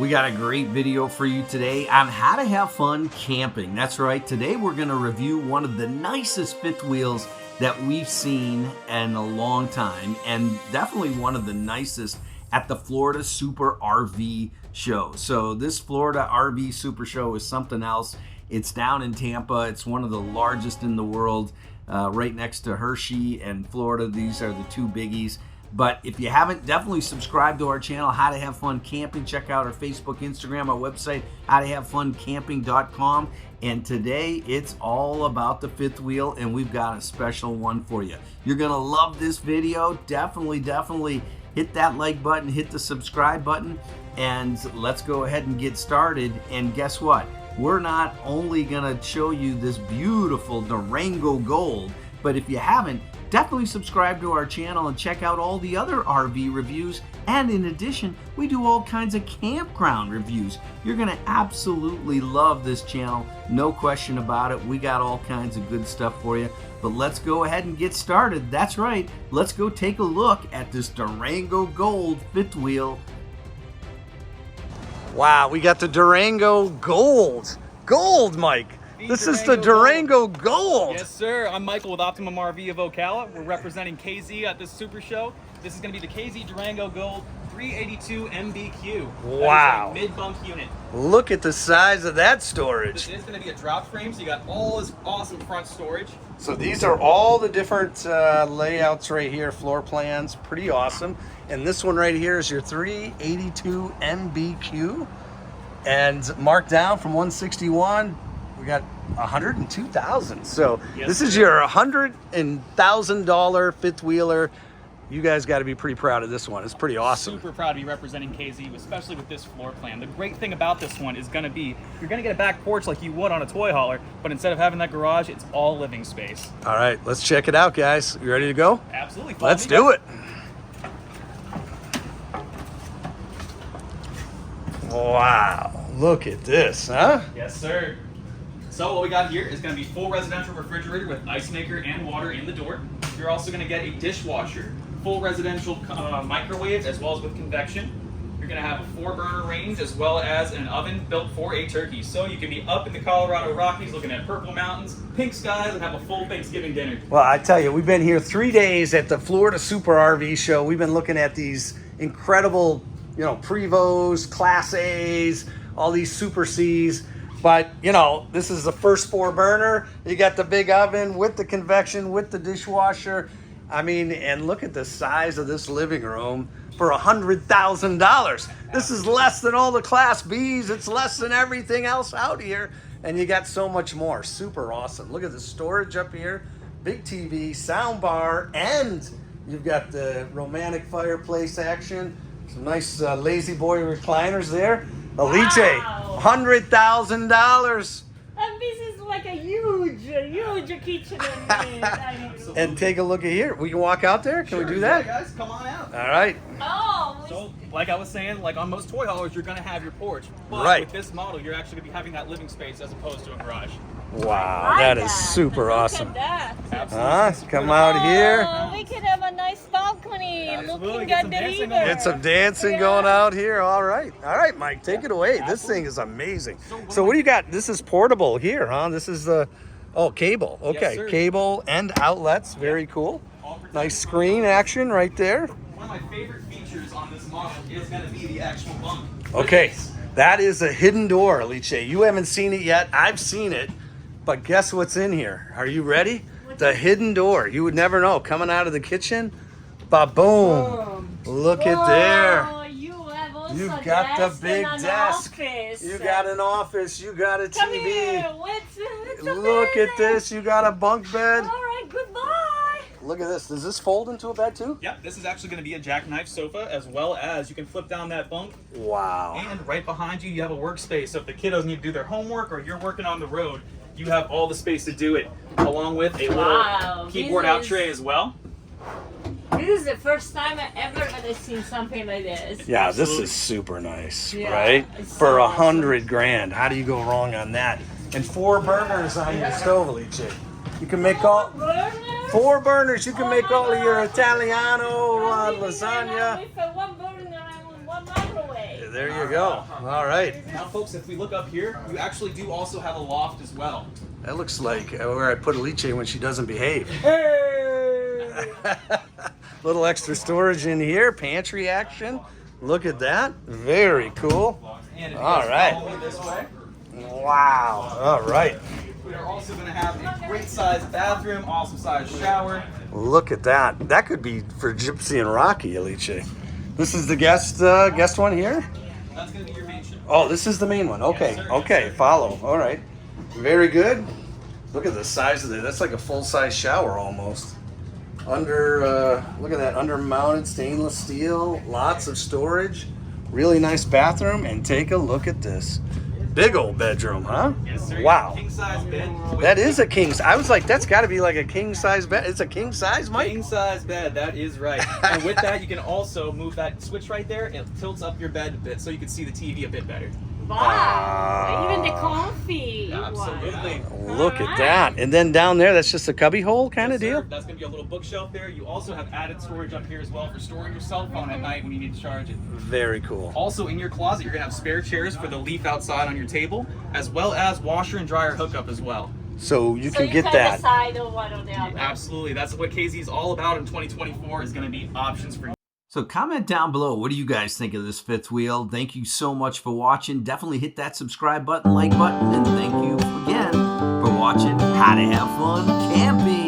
We got a great video for you today on how to have fun camping. That's right, today we're going to review one of the nicest fifth wheels that we've seen in a long time, and definitely one of the nicest at the Florida Super RV Show. So this Florida RV Super Show is something else. It's down in Tampa. It's one of the largest in the world, right next to Hershey and Florida. These are the two biggies. But if you haven't, definitely subscribe to our channel, How to Have Fun Camping. Check out our Facebook, Instagram, our website, howtohavefuncamping.com. And today, it's all about the fifth wheel, and we've got a special one for you. You're going to love this video. Definitely hit that like button, hit the subscribe button, and let's go ahead and get started. And guess what? We're not only going to show you this beautiful Durango Gold, but if you haven't, definitely subscribe to our channel and check out all the other RV reviews. And in addition, we do all kinds of campground reviews. You're going to absolutely love this channel, no question about it. We got all kinds of good stuff for you. But let's go ahead and get started. That's right, let's go take a look at this Durango Gold fifth wheel. Wow, we got the Durango Gold. Gold, Mike. This is the Durango Gold. Yes, sir. I'm Michael with Optimum RV of Ocala. We're representing KZ at this super show. This is going to be the KZ Durango Gold 382 MBQ. Wow. Mid-bunk unit. Look at the size of that storage. This is going to be a drop frame, so you got all this awesome front storage. So these are all the different layouts right here, floor plans, pretty awesome. And this one right here is your 382 MBQ, and marked down from 161. We got 102,000. So yes, this is your $100,000 fifth wheeler. You guys got to be pretty proud of this one. It's pretty awesome. Super proud to be representing KZ, especially with this floor plan. The great thing about this one is going to be you're going to get a back porch like you would on a toy hauler, but instead of having that garage, it's all living space. All right, let's check it out, guys. You ready to go? Absolutely. Let's do it. Wow, look at this, huh? Yes, sir. So what we got here is going to be full residential refrigerator with ice maker and water in the door. You're also going to get a dishwasher, full residential microwave, as well as with convection. You're going to have a 4-burner range as well as an oven built for a turkey. So you can be up in the Colorado Rockies looking at purple mountains, pink skies, and have a full Thanksgiving dinner. Well, I tell you, we've been here 3 days at the Florida Super RV Show. We've been looking at these incredible, Prevos, Class A's, all these Super C's. But, this is the first 4-burner. You got the big oven with the convection, with the dishwasher. I mean, and look at the size of this living room for $100,000. This is less than all the Class B's. It's less than everything else out here. And you got so much more. Super awesome. Look at the storage up here. Big TV, sound bar, and you've got the romantic fireplace action. Some nice lazy boy recliners there. Alice, wow. $100,000. And this is like a huge kitchen. And take a look at here. We can walk out there. Can we do that? Yeah, guys, come on out. All right. Oh. So, like I was saying, like on most toy haulers, you're going to have your porch. But right. With this model, you're actually going to be having that living space as opposed to a garage. Wow, that is super Look awesome. At that. Absolutely. Come out here. We could have a nice balcony. Absolutely. Looking Get at some the dancing river. Get some dancing going out here. All right, Mike, take it away. This thing is amazing. So what do you got? This is portable here, huh? This is the, cable. Okay, yes, cable and outlets. Very cool. Nice screen action right there. One of my favorite features on this model is going to be the actual bunk. Okay, that is a hidden door, Alice. You haven't seen it yet. I've seen it. But guess what's in here? Are you ready? The hidden door. You would never know. Coming out of the kitchen. Ba-boom. Look at there. You have also You've got the big desk. Office. You got an office. You got a TV. Come here. What's Look at this. You got a bunk bed. All right, goodbye. Look at this. Does this fold into a bed too? Yep, this is actually going to be a jackknife sofa, as well as you can flip down that bunk. Wow. And right behind you, you have a workspace. So if the kiddos need to do their homework or you're working on the road, you have all the space to do it, along with a little keyboard out tray as well. This is the first time I ever have seen something like this. Yeah, Absolutely. this is super nice, Yeah, right? it's For so $100 grand, how do you go wrong on that? And 4 burners on your stove, Alice. You can make all Burners? 4 burners. You can make my all of your God. Italiano How did you get lasagna. that with a 1 burner and 1 microwave? There you go. All right. Now, folks, if we look up here, you actually do also have a loft as well. That looks like where I put Alice when she doesn't behave. Hey! Little extra storage in here, pantry action. Look at that. Very cool. And if you All guys right. follow me this way, Wow. All right. we are also going to have a great sized bathroom, awesome sized shower. Look at that. That could be for Gypsy and Rocky, Alice. This is the guest one here? That's going to be your main shower. Oh, this is the main one. Okay. Yes, sir. Okay. Follow. All right. Very good. Look at the size of it. That's like a full-size shower almost. Look at that, under-mounted stainless steel, lots of storage, really nice bathroom, and take a look at this. Big old bedroom, huh? Yes, sir. Wow. King size bed. That is a king. I was like, that's got to be like a king-size bed. It's a king-size, Mike? King size bed, that is right. And with that, you can also move that switch right there. It tilts up your bed a bit so you can see the TV a bit better. Wow. Even the comfy Absolutely. one. Look at that. And then down there, that's just a cubby hole kind of Yes, sir. deal? That's going to be a little bookshelf there. You also have added storage up here as well for storing your cell phone at night when you need to charge it. Very cool. Also in your closet, you're going to have spare chairs for the leaf outside on your table, as well as washer and dryer hookup as well. So you So can you get can that. decide on one or the other. Absolutely. That's what KZ is all about in 2024 is going to be options for you. So comment down below, what do you guys think of this fifth wheel? Thank you so much for watching. Definitely hit that subscribe button, like button, and thank you again for watching How to Have Fun Camping.